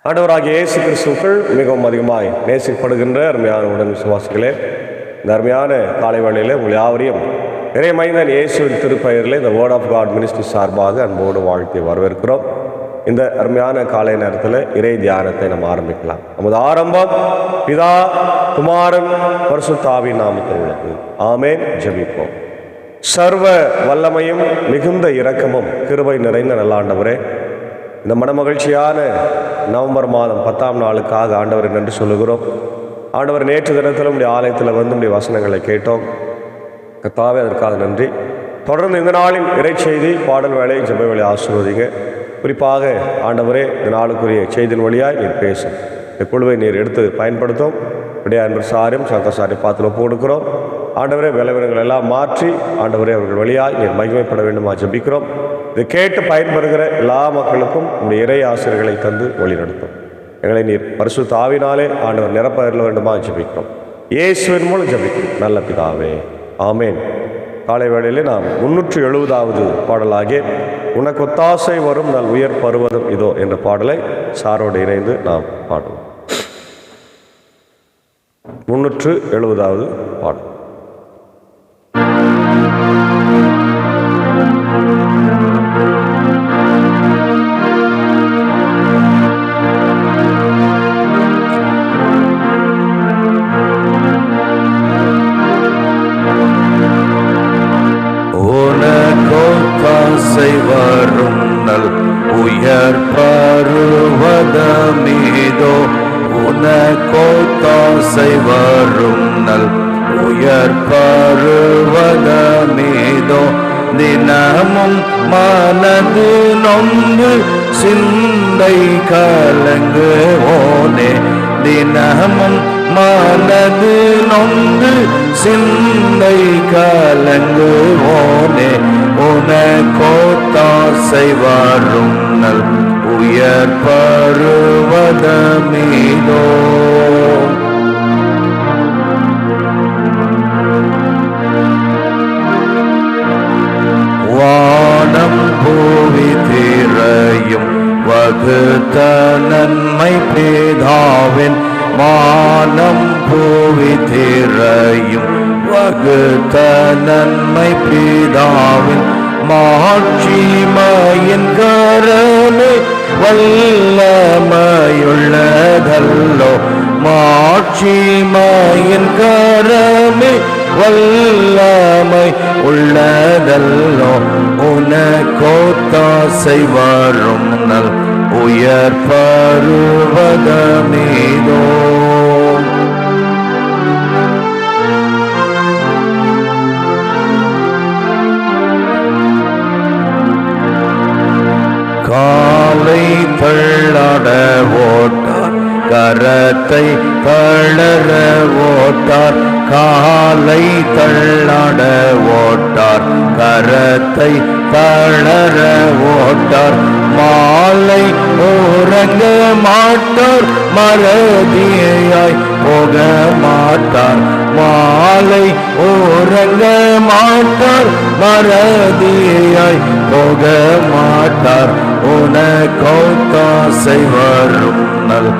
ஆண்டவராகிய இயேசு கிறிஸ்துவுக்குள் மிகவும் அதிகமாய் நேசிக்கப்படுகின்ற அருமையான உடன் விசுவாசிகளே, இந்த அருமையான காலை வேளையில் உங்கள் யாவரையும் இறைமைந்தன் இயேசுவின் திருப்பெயரில் இந்த வேர்ட் ஆஃப் காட் மினிஸ்ட்ரி சார்பாக அன்போடு வாழ்த்தி வரவேற்கிறோம். இந்த அருமையான காலை நேரத்தில் இறை தியானத்தை நம்ம ஆரம்பிக்கலாம். நமது ஆரம்பம் பிதா, குமாரன், பரிசுத்த ஆவியின் நாமத்தில் உள்ளது. ஆமென். ஜெபிப்போம். சர்வ வல்லமையும் மிகுந்த இரக்கமும் கிருபை நிறைந்த நல்ல ஆண்டவரே, இந்த மனமகிழ்ச்சியான நவம்பர் மாதம் 10ஆம் நாளுக்காக ஆண்டவரை நன்றி சொல்லுகிறோம். ஆண்டவர் நேற்று தினத்தில் உடைய ஆலயத்தில் வந்து உடைய வசனங்களை கேட்டோம். கர்த்தாவே, அதற்காக நன்றி. தொடர்ந்து இந்த நாளின் இறைச்செய்தி, பாடல் வேலை, ஜெப வேலை ஆசீர்வதிங்க. குறிப்பாக ஆண்டவரே, இந்த நாளுக்குரிய செய்தியின் வழியாய் நீர் பேசும். இந்த குழுவை நீர் எடுத்து பயன்படுத்தும். உடைய அன்பர் சாரியும் சங்கசாரி பாத்தில் ஒப்பு கொடுக்கிறோம். ஆண்டவரே, விளைவினங்கள் எல்லாம் மாற்றி ஆண்டவரே அவர்கள் வழியாய் நீர் மகிமைப்பட வேண்டுமா ஜெபிக்கிறோம். இதை கேட்டு பயன்பெறுகிற எல்லா மக்களுக்கும் உடைய இறை ஆசிரியர்களை தந்து வழிநடத்தும். எங்களை நீர் பரிசுத்த ஆவினாலே ஆண்டவர் நிரப்ப வேண்டுமா ஜெபிக்கிறோம். இயேசுவின் மூலம் ஜெபிக்கிறோம் நல்ல பிதாவே, ஆமேன். காலை வேளையிலே நாம் 370வது பாடலாகிய உனக்கு ஒத்தாசை வரும் நல் உயர் பருவதம் இதோ என்ற பாடலை சாரோடு இணைந்து நாம் பாடுவோம். 370வது பாடல். வரும் நல் உயர் பருவதமீதோ, உனக்கோத்தாசை வரும் நல் உயர் பருவதமீதோ, தினமும் மனது நொந்து சிந்தை கலங்குவோனே, தினமும் மனது நொந்து சிந்தை கலங்குவோனே, உனக்கோத்தாசை வரும் நல் உயர் பருவதமீதோ. வானம் பூவி திரையும் வகுத்த நன்மை பிதாவின், மானம் பூவி திரையும் வகுத்த நன்மை பிதாவின், மாட்சிமையின் கரமே வல்லமையுள்ளதல்லோ, மாட்சிமையின் கரமே வல்லமை உள்ளதல்லோ, உனக்கோத்தாசை வரும் நல் உயர் பருவதமீதோ. காலை தள்ளாட ஓட்டார், கரத்தை தளர ஓட்டார், காலை தள்ளாட ஓட்டார், கரத்தை தளர ஓட்டார், மாலை உறங்க மாட்டார், மறதியாய் போக மாட்டார், மாலை உறங்க மாட்டார், மறதியாய் போக மாட்டார், உனக்கோத்தாசை வரும் நல்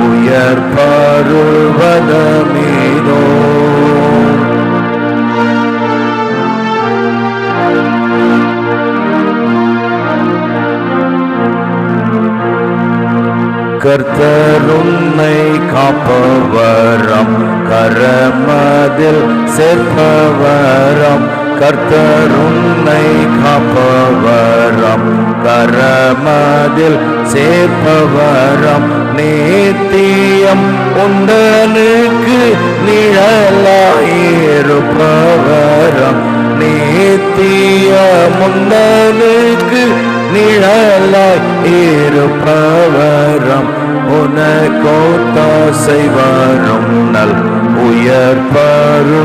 உயர் பருவதமீதோ. கர்த்தர் உன்னை காப்பவராம், கரமதில் சேர்ப்பவராம், கர்த்தர் உன்னை காப்பவராம், கரமதில் சேர்ப்பவராம், நித்தியம் உண்டனுக்கு நிழலாயிருப்பவராம், நித்தியம் உண்டனுக்கு நிழலாய் இருப்பவராம், உனக்கோத்தாசை வரும் நல் உயர் பருவதமீதோ.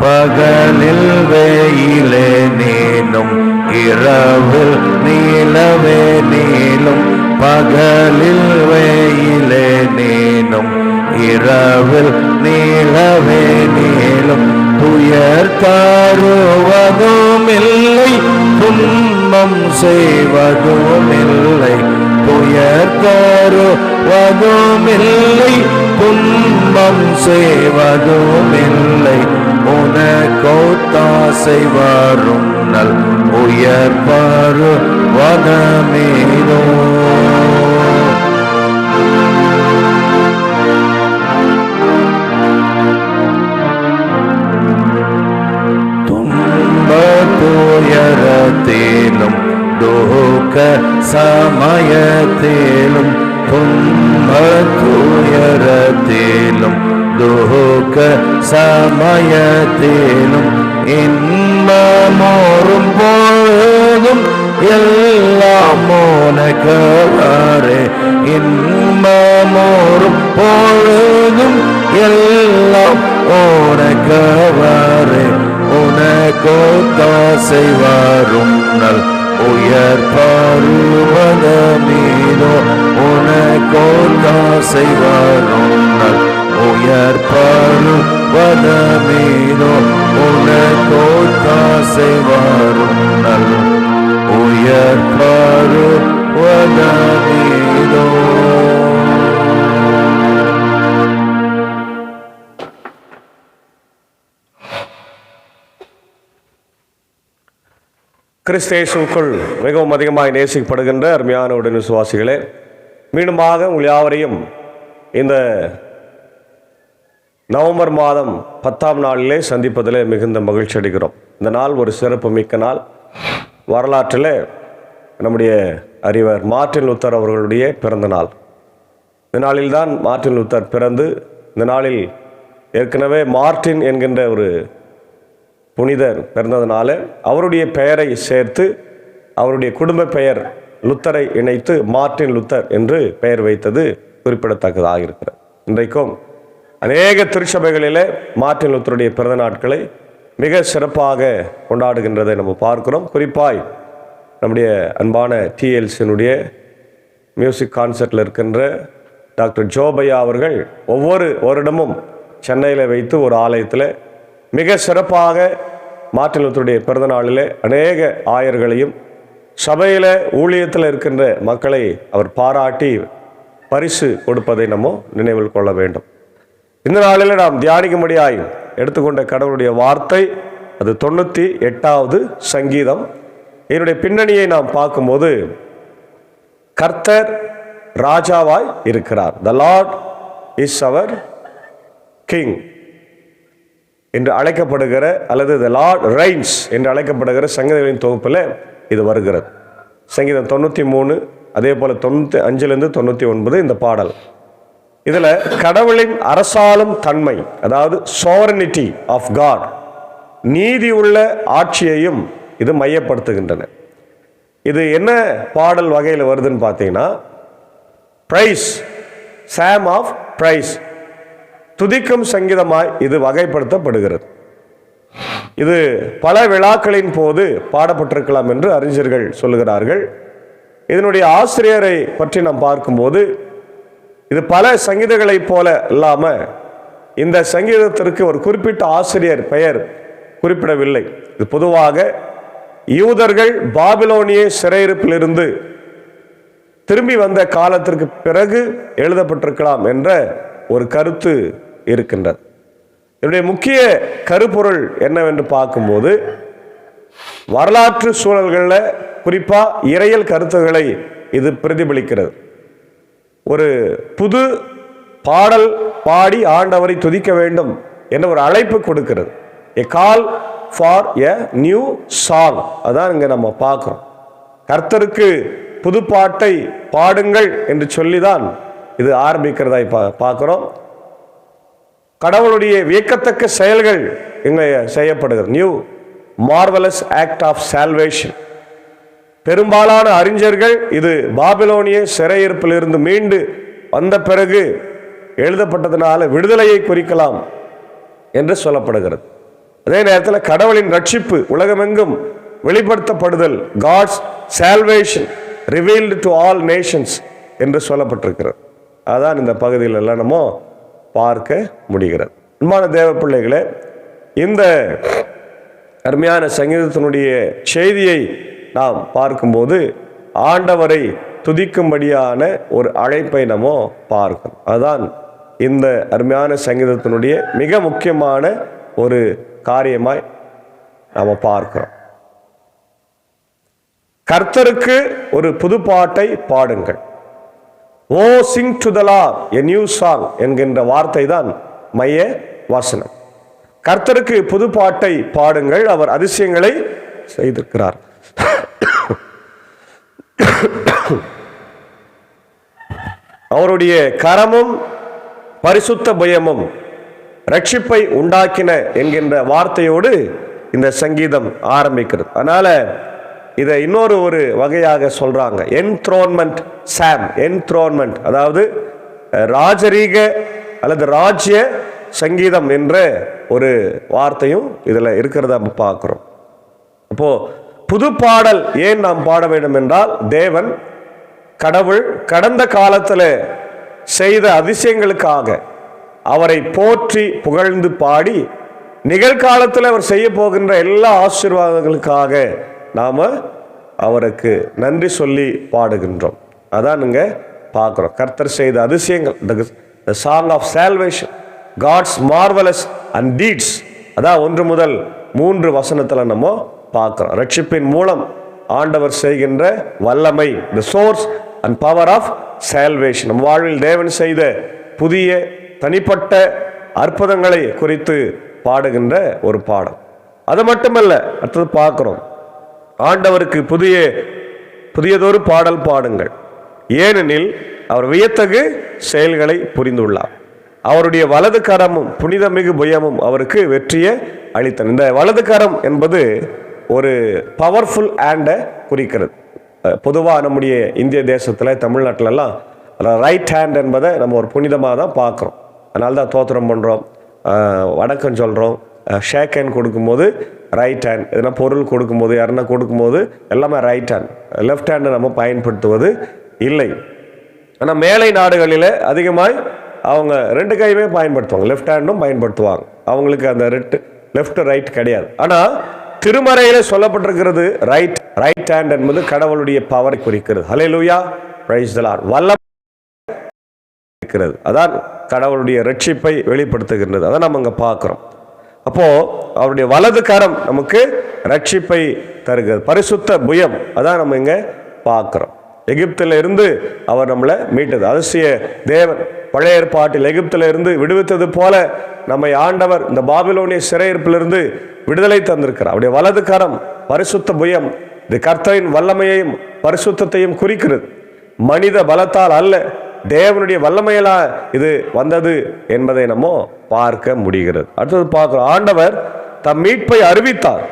பகலில் வெயிலே நீனும், இரவில் நீலவே நீளும், பகலில் வெயிலே நீனும், இரவில் நீளவே நீளும் துயர் தருவதும் இல்லை, துன்பம் செய்வதும் இல்லை. துயர் தருவதும் இல்லை, துன்பம் செய்வதும் இல்லை. உனக்கொத்தாசை வரும் நல் உயர் பருவதமேதோ. துயரத்திலும் துக்க சமயத்திலும், துன்ப துயரத்திலும் துக்க சமயத்திலும், இன்பமோரும் பொழுதும் எல்லாம் உனக்கவரே. இன்பமோரும் பொழுதும் எல்லாம் உனக்கவரே. உனக்கொத்தாசை வரும் நல் உயர் பருவதமேதோ. உனக்கொத்தாசை வரும் நல் உயர் பருவதமேதோ. உனக்கொத்தாசை வரும் நல் உயர் பருவதமேதோ. கிறிஸ்தேசுக்குள் மிகவும் அதிகமாய் நேசிக்கப்படுகின்ற அருமையான உடன் விசுவாசிகளே, மீண்டுமாக உங்கள் யாவரையும் இந்த நவம்பர் மாதம் 10ஆம் நாளிலே சந்திப்பதிலே மிகுந்த மகிழ்ச்சி அடைகிறோம். இந்த நாள் ஒரு சிறப்பு மிக்க நாள். வரலாற்றில் நம்முடைய அறிவர் மார்ட்டின் லூத்தர் அவர்களுடைய பிறந்த நாள். இந்த நாளில்தான் மார்ட்டின் லூத்தர் பிறந்து, இந்த நாளில் ஏற்கனவே மார்ட்டின் என்கின்ற ஒரு புனிதர் பிறந்ததுனால அவருடைய பெயரை சேர்த்து அவருடைய குடும்ப பெயர் லுத்தரை இணைத்து மார்ட்டின் லூத்தர் என்று பெயர் வைத்தது குறிப்பிடத்தக்கதாக இருக்கிறது. இன்றைக்கும் அநேக திருச்சபைகளிலே மார்ட்டின் லூத்தருடைய பிறந்த நாட்களை மிக சிறப்பாக கொண்டாடுகின்றதை நம்ம பார்க்கிறோம். குறிப்பாய் நம்முடைய அன்பான டிஎல்சியினுடைய மியூசிக் கான்சர்ட்டில் இருக்கின்ற டாக்டர் ஜோபையா அவர்கள் ஒவ்வொரு வருடமும் சென்னையில் வைத்து ஒரு ஆலயத்தில் மிக சிறப்பாக மார்ட்டின் லூத்தருடைய பிறந்த நாளில் அநேக ஆயர்களையும் சபையில் ஊழியத்தில் இருக்கின்ற மக்களை அவர் பாராட்டி பரிசு கொடுப்பதை நம்ம நினைவில் கொள்ள வேண்டும். இந்த நாளில் நாம் தியானிக்கும்படியாய் எடுத்துக்கொண்ட கடவுளுடைய வார்த்தை அது 98வது சங்கீதம். இதனுடைய பின்னணியை நாம் பார்க்கும்போது கர்த்தர் ராஜாவாய் இருக்கிறார். த லார்ட் இஸ் அவர் கிங் என்று அழைக்கப்படுகிற அல்லது த லார்ட் ரெயின்ஸ் என்று அழைக்கப்படுகிற சங்கீதங்களின் தொகுப்பில் இது வருகிறது. சங்கீதம் 93, அதே போல் 95லிருந்து 99 இந்த பாடல். இதில் கடவுளின் அரசாளும் தன்மை, அதாவது சோவரனிட்டி ஆஃப் காட், நீதி உள்ள ஆட்சியையும் இது மையப்படுத்துகின்றன. இது என்ன பாடல் வகையில் வருதுன்னு பார்த்தீங்கன்னா, பிரைஸ், சாம் ஆஃப் பிரைஸ், துதிக்கும் சங்கீதமாய் இது வகைப்படுத்தப்படுகிறது. இது பல விழாக்களின் போது பாடப்பட்டிருக்கலாம் என்று அறிஞர்கள் சொல்லுகிறார்கள். இதனுடைய ஆசிரியரை பற்றி நாம் பார்க்கும்போது இது பல சங்கீதங்களைப் போல இல்லாமல் இந்த சங்கீதத்திற்கு ஒரு குறிப்பிட்ட ஆசிரியர் பெயர் குறிப்பிடவில்லை. இது பொதுவாக யூதர்கள் பாபிலோனிய சிறையிருப்பிலிருந்து திரும்பி வந்த காலத்திற்கு பிறகு எழுதப்பட்டிருக்கலாம் என்ற ஒரு கருத்து இருக்கின்றது. இதனுடைய முக்கிய கருப்பொருள் என்னவென்று பார்க்கும்போது, வரலாற்று சூழல்களில் குறிப்பாக இறையியல் கருத்துக்களை இது பிரதிபலிக்கிறது. ஒரு புது பாடல் பாடி ஆண்டவரை துதிக்க வேண்டும் என்ற ஒரு அழைப்பு கொடுக்கிறது. A call for a new song. அதான் இங்கே நம்ம பார்க்குறோம். கர்த்தருக்கு புது பாட்டை பாடுங்கள் என்று சொல்லிதான் இது ஆரம்பிக்கிறதாய் பார்க்கிறோம். கடவுளுடைய வியக்கத்தக்க செயல்கள் இங்கே செய்யப்படுகிறது. New marvellous act of salvation. பெரும்பாலான அறிஞர்கள் இது பாபிலோனிய சிறையிருப்பிலிருந்து மீண்டு வந்த பிறகு எழுதப்பட்டதனால விடுதலையை குறிக்கலாம் என்று சொல்லப்படுகிறது. அதே நேரத்தில் கடவுளின் ரட்சிப்பு உலகமெங்கும் வெளிப்படுத்தப்படுதல், God's salvation revealed to all nations என்று சொல்லப்பட்டிருக்கிறது. அதான் இந்த பகுதியில் எல்லாம் நம்ம பார்க்க முடிகிறது. அன்பான தேவ பிள்ளைகளே, இந்த அருமையான சங்கீதத்தினுடைய செய்தியை நாம் பார்க்கும்போது ஆண்டவரை துதிக்கும்படியான ஒரு அழைப்பை நம்ம பார்க்கணும். அதுதான் இந்த அருமையான சங்கீதத்தினுடைய மிக முக்கியமான ஒரு காரியமாய் நாம் பார்க்கிறோம். கர்த்தருக்கு ஒரு புது பாட்டை பாடுங்கள், O sing to the Lord a new song என்கின்ற வார்த்தை தான் மைய வசனம். கர்த்தருக்கு புது பாட்டை பாடுங்கள், அவர் அதிசயங்களை செய்திருக்கிறார். அவருடைய கரமும் பரிசுத்த பயமும் ரட்சிப்பை உண்டாக்கின என்கின்ற வார்த்தையோடு இந்த சங்கீதம் ஆரம்பிக்கிறது. அதனால இதை இன்னொரு ஒரு வகையாக சொல்றாங்க, என்த்ரோன்மெண்ட் சாம். என்த்ரோன்மெண்ட் அதாவது ராஜரீக அல்லது ராஜ்ய சங்கீதம் என்ற ஒரு வார்த்தையும் இதில் இருக்கிறத நம்ம பார்க்கிறோம். அப்போ புது பாடல் ஏன் நாம் பாட வேண்டும் என்றால், தேவன் கடவுள் கடந்த காலத்தில் செய்த அதிசயங்களுக்காக அவரை போற்றி புகழ்ந்து பாடி, நிகழ்காலத்தில் அவர் செய்ய போகின்ற எல்லா ஆசீர்வாதங்களுக்காக நாம் அவருக்கு நன்றி சொல்லி பாடுகின்றோம். அதான் நீங்க பார்க்குறோம், கர்த்தர் செய்த அதிசயங்கள், the song of salvation, God's marvelous and deeds. அதான் 1 முதல் 3 வசனத்தில் நம்ம பார்க்குறோம். ரட்சிப்பின் மூலம் ஆண்டவர் செய்கின்ற வல்லமை, the source and power of salvation. நம் வாழ்வில் தேவன் செய்த புதிய தனிப்பட்ட அற்புதங்களை குறித்து பாடுகின்ற ஒரு பாடம். அது மட்டுமல்ல, அடுத்தது பார்க்கிறோம், ஆண்டவருக்கு புதியதொரு பாடல் பாடுங்கள், ஏனெனில் அவர் வியத்தகு செயல்களை புரிந்துள்ளார். அவருடைய வலது கரமும் புனிதமிகு புயமும் அவருக்கு வெற்றியை அளித்தன. இந்த வலது கரம் என்பது ஒரு பவர்ஃபுல் ஹேண்டை குறிக்கிறது. பொதுவாக நம்முடைய இந்திய தேசத்தில், தமிழ்நாட்டிலெல்லாம் ரைட் ஹேண்ட் என்பதை நம்ம ஒரு புனிதமாக தான் பார்க்குறோம். அதனால தான் தோத்திரம் பண்ணுறோம், வணக்கம் சொல்கிறோம், ஷேக் ஹேண்ட் கொடுக்கும்போது ரைட் ஹேண்ட், எதனா பொருள் கொடுக்கும்போது, யாருன்னா கொடுக்கும்போது எல்லாமே ரைட் ஹேண்ட். லெஃப்ட் ஹேண்டை நம்ம பயன்படுத்துவது இல்லை. ஆனால் மேலை நாடுகளில் அதிகமாய் அவங்க 2 கையுமே பயன்படுத்துவாங்க, லெஃப்ட் ஹேண்டும் பயன்படுத்துவாங்க. அவங்களுக்கு அந்த லெஃப்ட் ரைட் கிடையாது. ஆனால் திருமறையில் சொல்லப்பட்டிருக்கிறது ரைட் ஹேண்ட் என்பது கடவுளுடைய பவரை குறிக்கிறது. ஹல்லேலூயா, பிரைஸ் தி லார்ட். வல்லமை இருக்கிறது, அதான் கடவுளுடைய ரட்சிப்பை வெளிப்படுத்துகின்றது. அதான் நம்ம அங்கே பார்க்குறோம். அப்போ அவருடைய வலது கரம் நமக்கு ரட்சிப்பை தருகிறது. பரிசுத்த புயம், அதான் நம்ம இங்கே பார்க்குறோம். எகிப்தில் இருந்து அவர் நம்மளை மீட்டது. அதிசய தேவன் பழைய ஏற்பாட்டில் எகிப்தில் இருந்து விடுவித்தது போல நம்மை ஆண்டவர் இந்த பாபிலோனிய சிறையிருப்பிலிருந்து விடுதலை தந்திருக்கிறார். அவருடைய வலது கரம் பரிசுத்த புயம் இது கர்த்தரின் வல்லமையையும் பரிசுத்தையும் குறிக்கிறது. மனித பலத்தால் அல்ல, தேவனுடைய வல்லமையிலா இது வந்தது என்பதை நம்ம பார்க்க முடிகிறது. அடுத்தது பார்க்கிறோம், ஆண்டவர் தம் மீட்பை அறிவித்தார்,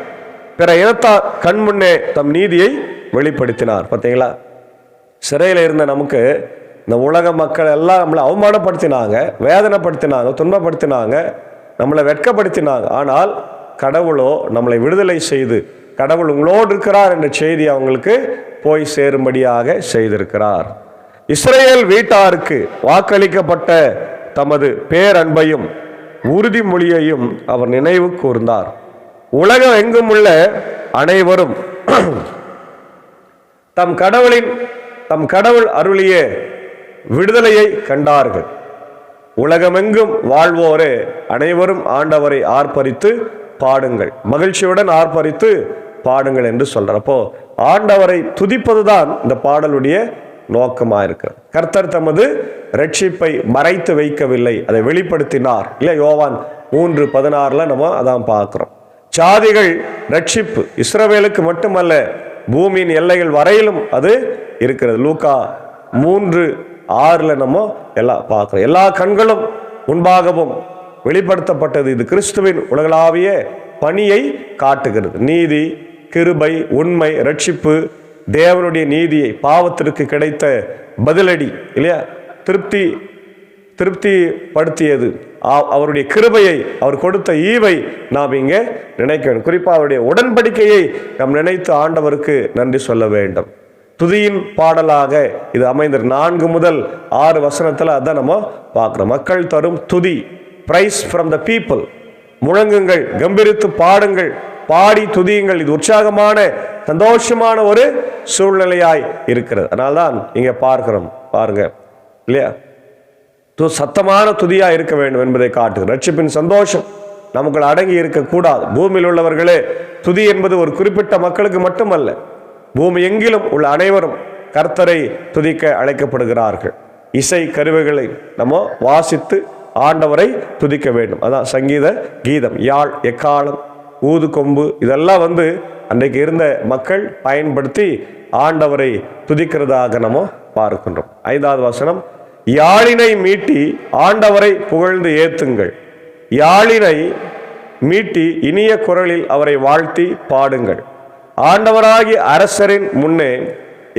பிற இனத்தார் கண் முன்னே தம் நீதியை வெளிப்படுத்தினார். பார்த்தீங்களா, சிறையில் இருந்த நமக்கு இந்த உலக மக்கள் எல்லாம் நம்மளை அவமானப்படுத்தினாங்க, வேதனைப்படுத்தினாங்க, துன்பப்படுத்தினாங்க, நம்மளை வெட்கப்படுத்தினாங்க. ஆனால் கடவுளோ நம்மளை விடுதலை செய்து, கடவுள் உங்களோடு இருக்கிறார் என்ற செய்தி அவங்களுக்கு போய் சேரும்படியாக செய்திருக்கிறார். இஸ்ரவேல் வீட்டாருக்கு வாக்களிக்கப்பட்ட தமது பேரன்பையும் உறுதிமொழியையும் அவர் நினைவு கூர்ந்தார். உலகம் எங்கும் உள்ள அனைவரும் தம் கடவுள் அருளிய விடுதலையை கண்டார்கள். உலகமெங்கும் வாழ்வோரே அனைவரும் ஆண்டவரை ஆர்ப்பரித்து பாடுங்கள், மகிழ்ச்சியுடன் ஆர்ப்பரித்து பாடுங்கள் என்று சொல்றார். அப்போ ஆண்டவரை துதிப்பதுதான் இந்த பாடலுடைய நோக்கமாக இருக்கிறது. கர்த்தர் தமது ரட்சிப்பை மறைத்து வைக்கவில்லை, அதை வெளிப்படுத்தினார். இல்லை, யோவான் 3:16 நம்ம அதான் பார்க்கிறோம். ஜாதிகள் ரட்சிப்பு இஸ்ரவேலுக்கு மட்டுமல்ல, பூமியின் எல்லைகள் வரையிலும் அது இருக்கிறது. லூக்கா 3:6 நம்ம எல்லாம் பார்க்கிறோம். எல்லா கண்களும் முன்பாகவும் வெளிப்படுத்தப்பட்டது. இது கிறிஸ்துவின் உலகளாவிய பணியை காட்டுகிறது. நீதி, கிருபை, உண்மை, ரட்சிப்பு, தேவனுடைய நீதியை, பாவத்திற்கு கிடைத்த பதிலடி இல்லையா, திருப்திப்படுத்தியது, அவருடைய கிருபையை, அவர் கொடுத்த ஈவை நாம் இங்கே நினைக்க வேண்டும். குறிப்பாக அவருடைய உடன்படிக்கையை நாம் நினைத்து ஆண்டவருக்கு நன்றி சொல்ல வேண்டும். துதியின் பாடலாக இது அமைந்தது. 4 முதல் 6 வசனத்தில் அதான் நம்ம பார்க்குறோம். மக்கள் தரும் துதி, பிரைஸ் ஃப்ரம் த பீப்புள். முழங்குங்கள், கம்பீரித்து பாடுங்கள், பாடி துதியுங்கள். இது உற்சாகமான சந்தோஷமான ஒரு சூழ்நிலையாய் இருக்கிறது. அதனால்தான் இங்க பார்க்கிறோம், பாருங்க இல்லையா, சத்தமான துதியா இருக்க வேண்டும் என்பதை காட்டுது. ரட்சிப்பின் சந்தோஷம் நமக்கு அடங்கி இருக்கக்கூடாது. பூமியில் உள்ளவர்களே, துதி என்பது ஒரு குறிப்பிட்ட மக்களுக்கு மட்டுமல்ல, பூமி எங்கிலும் உள்ள அனைவரும் கர்த்தரை துதிக்க அழைக்கப்படுகிறார்கள். இசை கருவிகளை நம்ம வாசித்து ஆண்டவரை துதிக்க வேண்டும். அதான் சங்கீத கீதம், யாழ், எக்காலம், ஊது கொம்பு, இதெல்லாம் அன்றைக்கு இருந்த மக்கள் பயன்படுத்தி ஆண்டவரை துதிக்கிறதாக நம்ம பார்க்கின்றோம். 5வது வசனம், யாழினை மீட்டி ஆண்டவரை புகழ்ந்து ஏத்துங்கள். யாழினை மீட்டி இனிய குரலில் அவரை வாழ்த்தி பாடுங்கள். ஆண்டவராகி அரசரின் முன்னே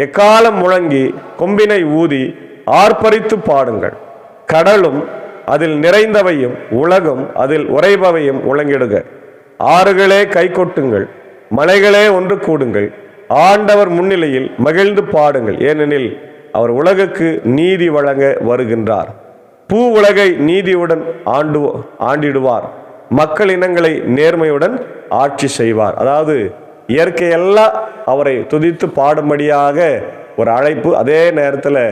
எக்காலம் முழங்கி கொம்பினை ஊதி ஆர்ப்பரித்து பாடுங்கள். கடலும் அதில் நிறைந்தவையும் உலகும் அதில் உறைபவையும் முழங்கிடுக. ஆறுகளே கை கொட்டுங்கள், மலைகளே ஒன்று கூடுங்கள். ஆண்டவர் முன்னிலையில் மகிழ்ந்து பாடுங்கள், ஏனெனில் அவர் உலகுக்கு நீதி வழங்க வருகின்றார். பூ உலகை நீதியுடன் ஆண்டிடுவார். மக்கள் இனங்களை நேர்மையுடன் ஆட்சி செய்வார். அதாவது இயற்கையெல்லாம் அவரை துதித்து பாடும்படியாக ஒரு அழைப்பு. அதே நேரத்தில்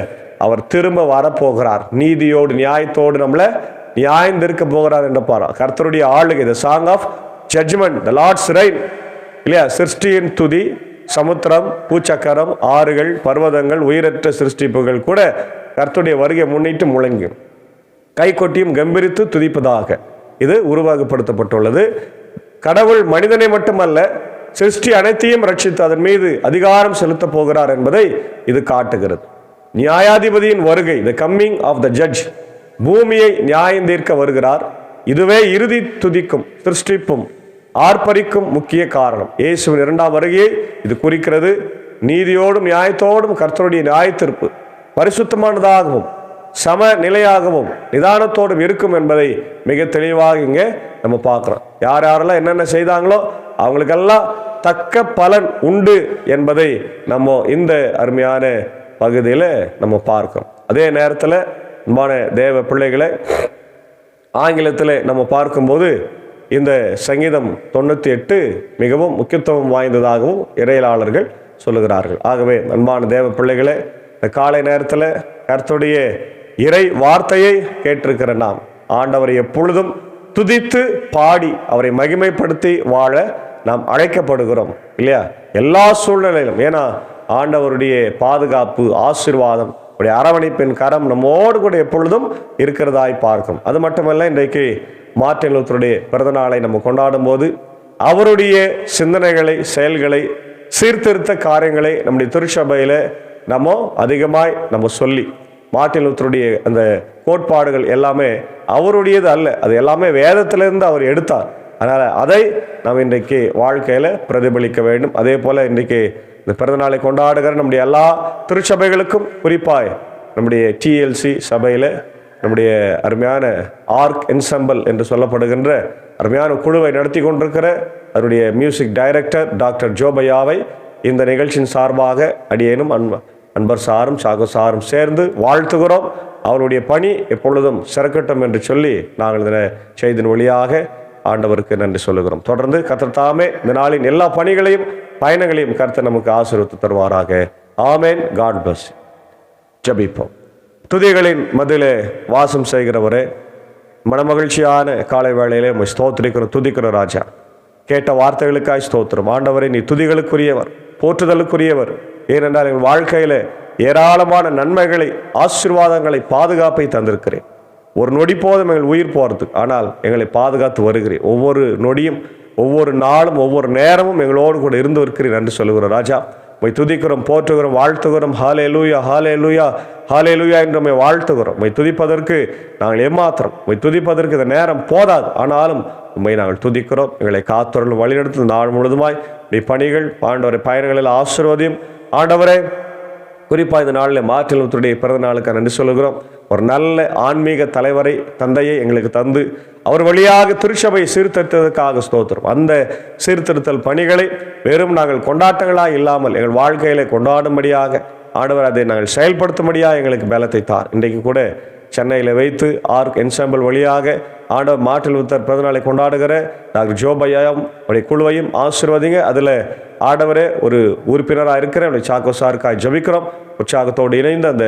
அவர் திரும்ப வரப்போகிறார், நீதியோடு நியாயத்தோடு நம்மளை நியாயந்திருக்க போகிறார் என்று பாரு. கர்த்தருடைய ஆளுகை, the song of judgement, the Lord's reign இல்லையா. சிருஷ்டியின் துதி, சமுத்திரம், பூச்சக்கரம், ஆறுகள், பர்வதங்கள், உயிரற்ற சிருஷ்டிப்புகள் கூட கர்த்தருடைய வருகை முன்னிட்டு முழங்கும், கை கொட்டியும் கம்பீரித்து துதிப்பதாக இது உருவகப்படுத்தப்பட்டுள்ளது. கடவுள் மனிதனை மட்டுமல்ல, சிருஷ்டி அனைத்தையும் ரட்சித்து அதன் மீது அதிகாரம் செலுத்த போகிறார் என்பதை இது காட்டுகிறது. நியாயாதிபதியின் வருகை, the coming of the judge, பூமியை நியாயம் தீர்க்க வருகிறார். இதுவே இறுதி துதிக்கும், சிருஷ்டிப்பும் ஆர்ப்பரிக்கும் முக்கிய காரணம். இயேசுவின் 2ஆம் வருகையை இது குறிக்கிறது. நீதியோடும் நியாயத்தோடும் கர்த்தருடைய நியாயத்தீர்ப்பு பரிசுத்தமானதாகவும் சமநிலையாகவும் நிதானத்தோடும் இருக்கும் என்பதை மிக தெளிவாக இங்கே நம்ம பார்க்குறோம். யார் யாரெல்லாம் என்னென்ன செய்தாங்களோ அவங்களுக்கெல்லாம் தக்க பலன் உண்டு என்பதை நம்ம இந்த அருமையான பகுதியில் நம்ம பார்க்கிறோம். அதே நேரத்தில் அன்பான தேவ பிள்ளைகளை, ஆங்கிலத்தில் நம்ம பார்க்கும்போது இந்த சங்கீதம் 98 மிகவும் முக்கியத்துவம் வாய்ந்ததாகவும் இறையலாளர்கள் சொல்லுகிறார்கள். ஆகவே அன்பான தேவ பிள்ளைகளை, இந்த காலை நேரத்தில் கர்த்தருடைய இறை வார்த்தையை கேட்டிருக்கிற நாம் ஆண்டவரை எப்பொழுதும் துதித்து பாடி அவரை மகிமைப்படுத்தி வாழ நாம் அழைக்கப்படுகிறோம் இல்லையா, எல்லா சூழ்நிலையிலும். ஏன்னா ஆண்டவருடைய பாதுகாப்பு, ஆசீர்வாதம், உடைய அரவணைப்பின் கரம் நம்மோடு கூட எப்பொழுதும் இருக்கிறதாய் பார்க்கும். அது மட்டுமல்ல, இன்றைக்கு மார்ட்டின் லூத்தருடைய பிறந்த நாளை நம்ம கொண்டாடும் போது அவருடைய சிந்தனைகளை, செயல்களை, சீர்திருத்த காரியங்களை நம்முடைய திருச்சபையில் நம்ம அதிகமாய் நம்ம சொல்லி, மார்ட்டின் லூத்தருடைய அந்த கோட்பாடுகள் எல்லாமே அவருடையது அல்ல, அது எல்லாமே வேதத்திலிருந்து அவர் எடுத்தார். அதனால் அதை நாம் இன்றைக்கு வாழ்க்கையில் பிரதிபலிக்க வேண்டும். அதே போல் இன்றைக்கு இந்த பிறந்தநாளை கொண்டாடுகிற நம்முடைய எல்லா திருச்சபைகளுக்கும், குறிப்பாய் நம்முடைய டிஎல்சி சபையில் நம்முடைய அருமையான ஆர்க் என்செம்பிள் என்று சொல்லப்படுகின்ற அருமையான குழுவை நடத்தி கொண்டிருக்கிற அவருடைய மியூசிக் டைரக்டர் டாக்டர் ஜோபையாவை இந்த நிகழ்ச்சியின் சார்பாக அடியேனும் அன்பர் சாரும் சாகு சாரும் சேர்ந்து வாழ்த்துகிறோம். அவருடைய பணி எப்பொழுதும் சிறக்கட்டும் என்று சொல்லி நாங்கள் இந்த செய்தியின் வழியாக ஆண்டவருக்கு நன்றி சொல்லுகிறோம். தொடர்ந்து கர்த்தர் தாமே இந்த நாளின் எல்லா பணிகளையும் பயணங்களையும் கர்த்தர் நமக்கு ஆசீர்வதித்து தருவாராக. ஆமேன். God bless. ஜெபிப்போம். துதிகளின் மதிலே வாசம் செய்கிறவரே, மனமகிழ்ச்சியான காலை வேளையிலே உம்மை ஸ்தோத்திரிக்கிறோம், துதிக்கிற ராஜா. கேட்ட வார்த்தைகளுக்காய் ஸ்தோத்திரம். ஆண்டவரை, நீ துதிகளுக்குரியவர், போற்றுதலுக்குரியவர். ஏனென்றால் எங்கள் வாழ்க்கையில் ஏராளமான நன்மைகளை, ஆசீர்வாதங்களை, பாதுகாப்பை தந்திருக்கிறேன். ஒரு நொடி போதும் எங்கள் உயிர் போகிறதுக்கு, ஆனால் எங்களை பாதுகாத்து வருகிறேன். ஒவ்வொரு நொடியும், ஒவ்வொரு நாளும், ஒவ்வொரு நேரமும் எங்களோடு கூட இருந்து இருக்கிறேன் என்று சொல்லுகிறோம் ராஜா. உம்மை துதிக்கிறோம், போற்றுகிறோம், வாழ்த்துகிறோம். ஹல்லேலூயா, ஹல்லேலூயா, ஹல்லேலூயா என்று உம்மை வாழ்த்துகிறோம். உம்மை துதிப்பதற்கு நாங்கள் ஏமாத்திரம், உம்மை துதிப்பதற்கு இந்த நேரம் போதாது. ஆனாலும் உம்மை நாங்கள் துதிக்கிறோம். எங்களை காத்தொருள் வழிநடத்தும் நாள் முழுதுமாய் நீ பணிகள் ஆண்டவரை பயணங்களில் ஆசீர்வதியும். ஆண்டவரே, குறிப்பாக இந்த நாளில் மார்ட்டின் லூத்தருடைய பிறந்த நாளுக்கு நன்றி சொல்லுகிறோம். ஒரு நல்ல ஆன்மீக தலைவரை, தந்தையை எங்களுக்கு தந்து அவர் வழியாக திருச்சபையை சீர்திருத்ததுக்காக ஸ்தோத்திரம். அந்த சீர்திருத்தல் பணிகளை வெறும் நாங்கள் கொண்டாட்டங்களாக இல்லாமல் எங்கள் வாழ்க்கையில கொண்டாடும்படியாக ஆண்டவர் அதை நாங்கள் செயல்படுத்தும்படியாக எங்களுக்கு பலத்தை தார். இன்றைக்கு கூட சென்னையில் வைத்து ஆர்க் என்சாம்பிள் வழியாக ஆண்டவர் மார்ட்டின் லூத்தர் பிறந்தநாளை கொண்டாடுகிற டாக்டர் ஜோபையாவும் அவருடைய குழுவையும் ஆசீர்வதிங்க. அதில் ஆண்டவரே ஒரு உறுப்பினராக இருக்கிற அவருடைய சாக்கோ சாருக்காக ஜபிக்கிறோம். உற்சாகத்தோடு இணைந்து அந்த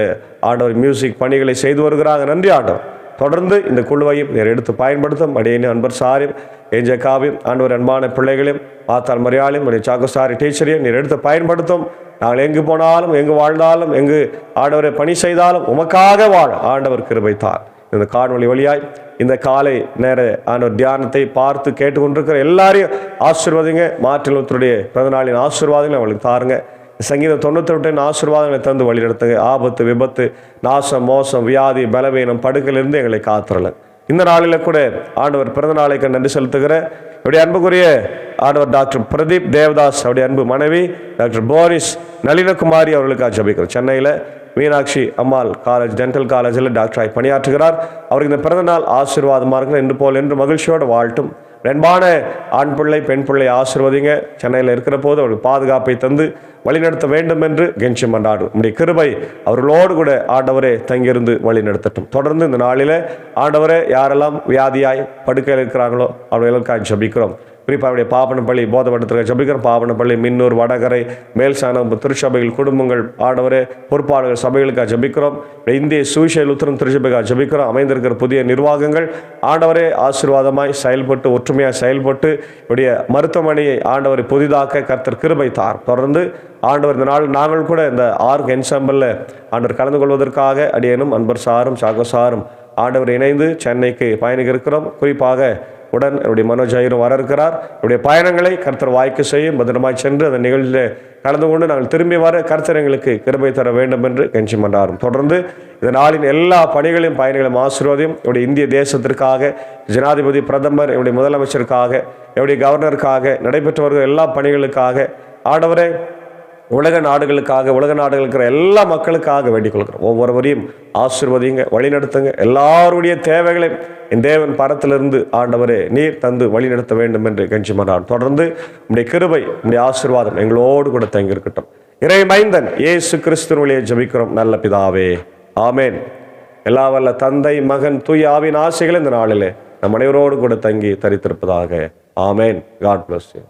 ஆண்டவர் மியூசிக் பணிகளை செய்து வருகிறாங்க. நன்றி ஆண்டவர். தொடர்ந்து இந்த குழுவையும் நீர் எடுத்து பயன்படுத்தும். அடியேனி அன்பர் சாரையும் ஏஞ்சக்காவையும் ஆண்டவர் அன்பான பிள்ளைகளையும் ஆத்தாள் மரியாளையும் உடைய சாக்கோ சாரி டீச்சரையும் நீர் எடுத்து பயன்படுத்தும். நாங்கள் எங்கு போனாலும் எங்கு வாழ்ந்தாலும் எங்கு ஆண்டவரை பணி செய்தாலும் உமக்காக வாழ ஆண்டவர் கிருபை தார். இந்த காணொளி வழியாய் இந்த காலை நேர ஆண்டவர் தியானத்தை பார்த்து கேட்டுக்கொண்டிருக்கிற எல்லாரையும் ஆசீர்வாதிங்க. மார்ட்டின் லூத்தருடைய பிறந்தநாளின் ஆசீர்வாதங்களை அவங்களுக்கு தாருங்க. சங்கீதம் 98 ஆசீர்வாதங்களை தந்து வழிநடத்துங்க. ஆபத்து, விபத்து, நாசம், மோசம், வியாதி, பலவீனம், படுக்கையிலிருந்து எங்களை காத்துறல. இந்த நாளில் கூட ஆண்டவர் பிறந்த நாளைக்கு நன்றி செலுத்துகிற என்னுடைய அன்புக்குரிய ஆண்டவர் டாக்டர் பிரதீப் தேவதாஸ், அவருடைய அன்பு மனைவி டாக்டர் போரிஸ் நளினகுமாரி அவர்களுக்காக ஜபிக்கிறோம். சென்னையில் மீனாட்சி அம்மாள் காலேஜ் டென்டல் காலேஜில் டாக்டராய் பணியாற்றுகிறார். அவருக்கு இந்த பிறந்த நாள் ஆசீர்வாதமாக இருக்கிற என்று போல் என்று மகிழ்ச்சியோடு வாழ்த்தும். அன்பான ஆண் பிள்ளை பெண் பிள்ளை ஆசீர்வதிங்க. சென்னையில் இருக்கிற போது அவருக்கு பாதுகாப்பை தந்து வழிநடத்த வேண்டும் என்று கெஞ்சி மன்றாடும். நம்முடைய கிருபை அவர்களோடு கூட ஆண்டவரே தங்கியிருந்து வழிநடத்தட்டும். தொடர்ந்து இந்த நாளில் ஆண்டவரே யாரெல்லாம் வியாதியாய் படுக்கையில் இருக்கிறாங்களோ அவர்களுக்காக ஜபிக்கிறோம். குறிப்பாக அவருடைய பாபனப்பள்ளி போதவட்டத்திற்கு ஜபிக்கிறோம். பாபனப்பள்ளி, மின்னூர், வடகரை, மேல்சானம் திருச்சபைகள் குடும்பங்கள் ஆண்டவரே பொறுப்பாளர்கள் சபைகளுக்காக ஜபிக்கிறோம். இந்திய சுவிசேஷ லுத்தரன் திருச்சபைக்காக ஜபிக்கிறோம். அமைந்திருக்கிற புதிய நிர்வாகங்கள் ஆண்டவரே ஆசீர்வாதமாய் செயல்பட்டு ஒற்றுமையாக செயல்பட்டு இவருடைய மருத்துவமனையை ஆண்டவரை புதிதாக்க கர்த்தர் கிருபை தார். தொடர்ந்து ஆண்டவர் இந்த நாள் நாங்கள் கூட இந்த ஆர்க் என்சாம்பிளில் ஆண்டவர் கலந்து கொள்வதற்காக அடியேனும் அன்பர் சாரும் சாகோ சாரும் ஆண்டவர் இணைந்து சென்னைக்கு பயணிக்க இருக்கிறோம். குறிப்பாக உடன் என்னுடைய மனோஜாயிரும் வர இருக்கிறார். என்னுடைய பயணங்களை கர்த்தர் வாய்க்கு செய்யும். பத்திரமாய் சென்று அந்த நிகழ்ச்சியில் கலந்து கொண்டு நாங்கள் திரும்பி வர கர்த்தர் எங்களுக்கு கிருபை தர வேண்டும் என்று கெஞ்சி மன்றாடும். தொடர்ந்து இந்த நாளின் எல்லா பணிகளையும் பயணிகளையும் ஆசீர்வாதம். என்னுடைய இந்திய தேசத்திற்காக, ஜனாதிபதி, பிரதமர், என்னுடைய முதலமைச்சருக்காக, என்னுடைய கவர்னருக்காக, நடைபெற்று வருகிற எல்லா பணிகளுக்காக ஆண்டவரே உலக நாடுகளுக்காக, உலக நாடுகள் இருக்கிற எல்லா மக்களுக்காக வேண்டிக் கொள்கிறோம். ஒவ்வொருவரையும் ஆசீர்வதிங்க, வழிநடத்துங்க. எல்லாருடைய தேவைகளையும் என் தேவன் பரத்திலிருந்து ஆண்டவரே நீர் தந்து வழிநடத்த வேண்டும் என்று கெஞ்சி மன்றாடும். தொடர்ந்து உம்முடைய கிருபை, உம்முடைய ஆசீர்வாதம் எங்களோடு கூட தங்கி இருக்கட்டும். இறை மைந்தன் இயேசு கிறிஸ்துவின் வழியை ஜெபிக்கிறோம் நல்ல பிதாவே, ஆமேன். எல்லா வல்ல தந்தை, மகன், தூய ஆவியின் ஆசைகள் இந்த நாளிலே நம் அனைவரோடு கூட தங்கி தரித்திருப்பதாக. ஆமேன். God bless you.